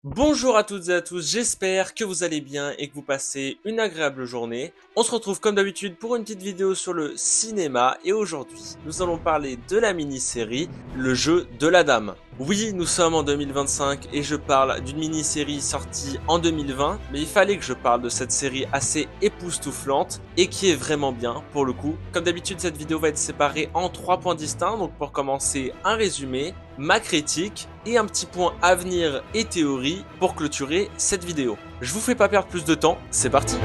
Bonjour à toutes et à tous, j'espère que vous allez bien et que vous passez une agréable journée. On se retrouve comme d'habitude pour une petite vidéo sur le cinéma et aujourd'hui nous allons parler de la mini-série Le Jeu de la Dame. Oui, nous sommes en 2025 et je parle d'une mini-série sortie en 2020, mais il fallait que je parle de cette série assez époustouflante et qui est vraiment bien pour le coup. Comme d'habitude, cette vidéo va être séparée en 3 points distincts, donc pour commencer un résumé, ma critique et un petit point avenir et théorie pour clôturer cette vidéo. Je vous fais pas perdre plus de temps, c'est parti!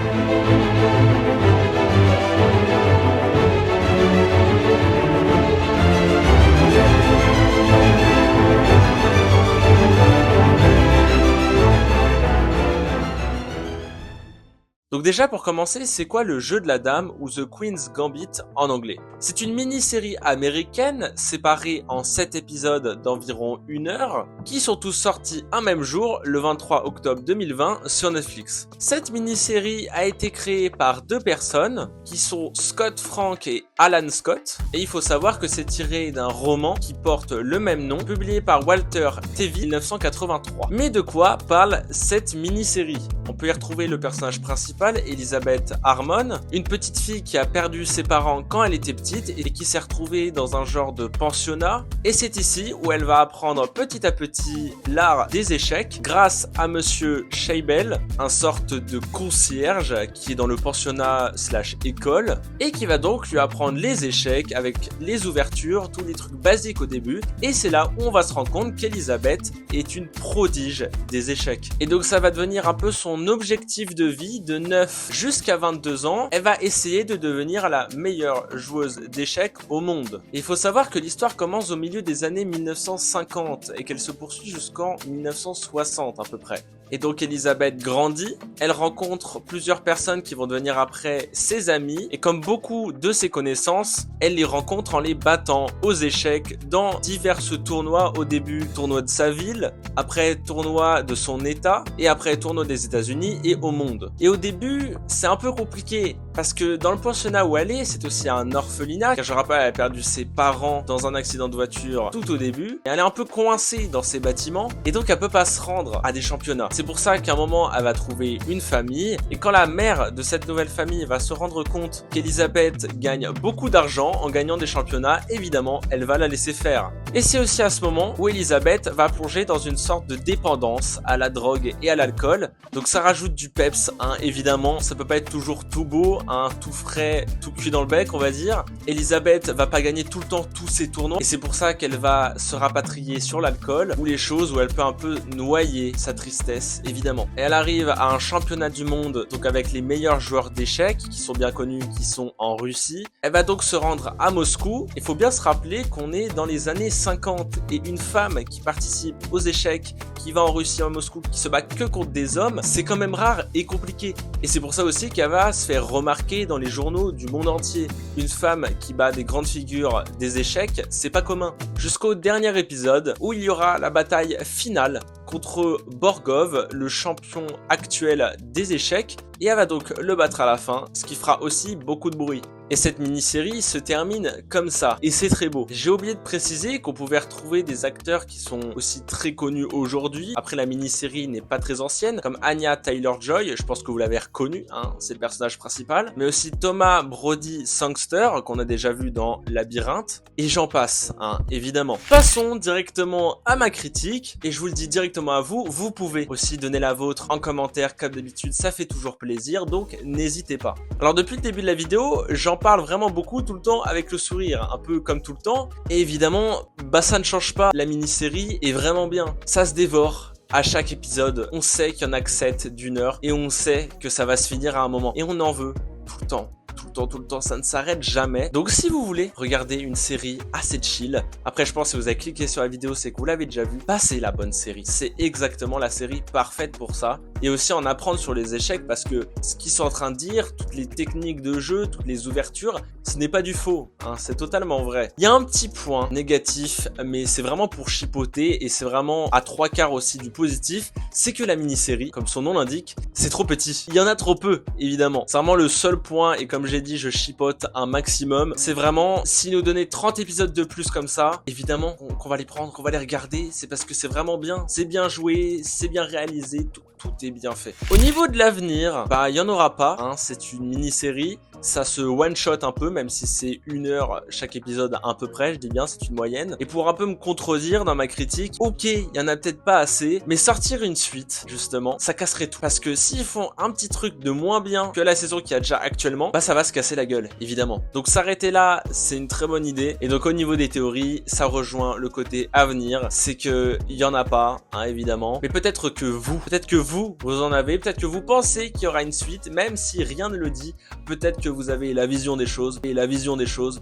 Donc déjà pour commencer, c'est quoi le jeu de la dame ou The Queen's Gambit en anglais? C'est une mini-série américaine séparée en 7 épisodes d'environ 1 heure qui sont tous sortis un même jour, le 23 octobre 2020 sur Netflix. Cette mini-série a été créée par 2 personnes qui sont Scott Frank et Alan Scott et il faut savoir que c'est tiré d'un roman qui porte le même nom publié par Walter Tevis en 1983. Mais de quoi parle cette mini-série? On peut y retrouver le personnage principal, Elizabeth Harmon, une petite fille qui a perdu ses parents quand elle était petite et qui s'est retrouvée dans un genre de pensionnat. Et c'est ici où elle va apprendre petit à petit l'art des échecs grâce à Monsieur Scheibel, un sorte de concierge qui est dans le pensionnat / école et qui va donc lui apprendre les échecs avec les ouvertures, tous les trucs basiques au début. Et c'est là où on va se rendre compte qu'Elizabeth est une prodige des échecs. Et donc ça va devenir un peu son objectif de vie de 9 jusqu'à 22 ans. Elle va essayer de devenir la meilleure joueuse d'échecs au monde. Et il faut savoir que l'histoire commence au milieu des années 1950 et qu'elle se poursuit jusqu'en 1960 à peu près. Et donc Elizabeth grandit, elle rencontre plusieurs personnes qui vont devenir après ses amies et comme beaucoup de ses connaissances, elle les rencontre en les battant aux échecs dans divers tournois, au début tournoi de sa ville, après tournoi de son état et après tournoi des États-Unis et au monde. Et au début, c'est un peu compliqué parce que dans le pensionnat où elle est, c'est aussi un orphelinat car je rappelle, elle a perdu ses parents dans un accident de voiture tout au début et elle est un peu coincée dans ces bâtiments et donc elle peut pas se rendre à des championnats. C'est pour ça qu'à un moment, elle va trouver une famille et quand la mère de cette nouvelle famille va se rendre compte qu'Elizabeth gagne beaucoup d'argent en gagnant des championnats, évidemment, elle va la laisser faire. Et c'est aussi à ce moment où Elizabeth va plonger dans une sorte de dépendance à la drogue et à l'alcool. Donc ça rajoute du peps, hein, évidemment, ça peut pas être toujours tout beau, hein, tout frais, tout cuit dans le bec, on va dire. Elizabeth va pas gagner tout le temps tous ses tournois et c'est pour ça qu'elle va se rapatrier sur l'alcool ou les choses où elle peut un peu noyer sa tristesse. Évidemment. Et elle arrive à un championnat du monde, donc avec les meilleurs joueurs d'échecs, qui sont bien connus, qui sont en Russie. Elle va donc se rendre à Moscou. Il faut bien se rappeler qu'on est dans les années 50 et une femme qui participe aux échecs, qui va en Russie, en Moscou, qui se bat que contre des hommes, c'est quand même rare et compliqué. Et c'est pour ça aussi qu'elle va se faire remarquer dans les journaux du monde entier. Une femme qui bat des grandes figures des échecs, c'est pas commun. Jusqu'au dernier épisode où il y aura la bataille finale contre Borgov, le champion actuel des échecs, et elle va donc le battre à la fin, ce qui fera aussi beaucoup de bruit. Et cette mini-série se termine comme ça, et c'est très beau. J'ai oublié de préciser qu'on pouvait retrouver des acteurs qui sont aussi très connus aujourd'hui. Après, la mini-série n'est pas très ancienne, comme Anya Taylor-Joy, je pense que vous l'avez reconnu, hein, c'est le personnage principal. Mais aussi Thomas Brody Sangster, qu'on a déjà vu dans Labyrinthe, et j'en passe, hein, évidemment. Passons directement à ma critique, et je vous le dis directement à vous, vous pouvez aussi donner la vôtre en commentaire, comme d'habitude, ça fait toujours plaisir, donc n'hésitez pas. Alors depuis le début de la vidéo, j'en parle vraiment beaucoup tout le temps avec le sourire, un peu comme tout le temps. Et évidemment, bah ça ne change pas, la mini-série est vraiment bien. Ça se dévore. À chaque épisode, on sait qu'il y en a que 7 d'1 heure et on sait que ça va se finir à un moment. Et on en veut tout le temps. Tout le temps, ça ne s'arrête jamais. Donc si vous voulez regarder une série assez chill, après je pense que si vous avez cliqué sur la vidéo, c'est que vous l'avez déjà vu, bah c'est la bonne série. C'est exactement la série parfaite pour ça. et aussi en apprendre sur les échecs parce que ce qu'ils sont en train de dire, toutes les techniques de jeu, toutes les ouvertures, ce n'est pas du faux, hein, c'est totalement vrai. Il y a un petit point négatif, mais c'est vraiment pour chipoter et c'est vraiment à 3/4 aussi du positif, c'est que la mini-série, comme son nom l'indique, c'est trop petit. Il y en a trop peu, évidemment. C'est vraiment le seul point et comme j'ai dit, je chipote un maximum. C'est vraiment, s'ils nous donnaient 30 épisodes de plus comme ça, évidemment qu'on va les prendre, qu'on va les regarder, c'est parce que c'est vraiment bien. C'est bien joué, c'est bien réalisé, tout est bien fait. Au niveau de l'avenir, bah il y en aura pas, hein, c'est une mini-série, ça se one-shot un peu, même si c'est 1 heure chaque épisode à peu près, je dis bien, c'est une moyenne. Et pour un peu me contredire dans ma critique, ok, il y en a peut-être pas assez, mais sortir une suite, justement, ça casserait tout. Parce que s'ils font un petit truc de moins bien que la saison qu'il y a déjà actuellement, bah ça va se casser la gueule, évidemment. Donc s'arrêter là, c'est une très bonne idée. Et donc au niveau des théories, ça rejoint le côté avenir, c'est que il y en a pas, hein, évidemment. Mais peut-être que vous en avez, peut-être que vous pensez qu'il y aura une suite, même si rien ne le dit, peut-être que vous avez la vision des choses, et la vision des choses,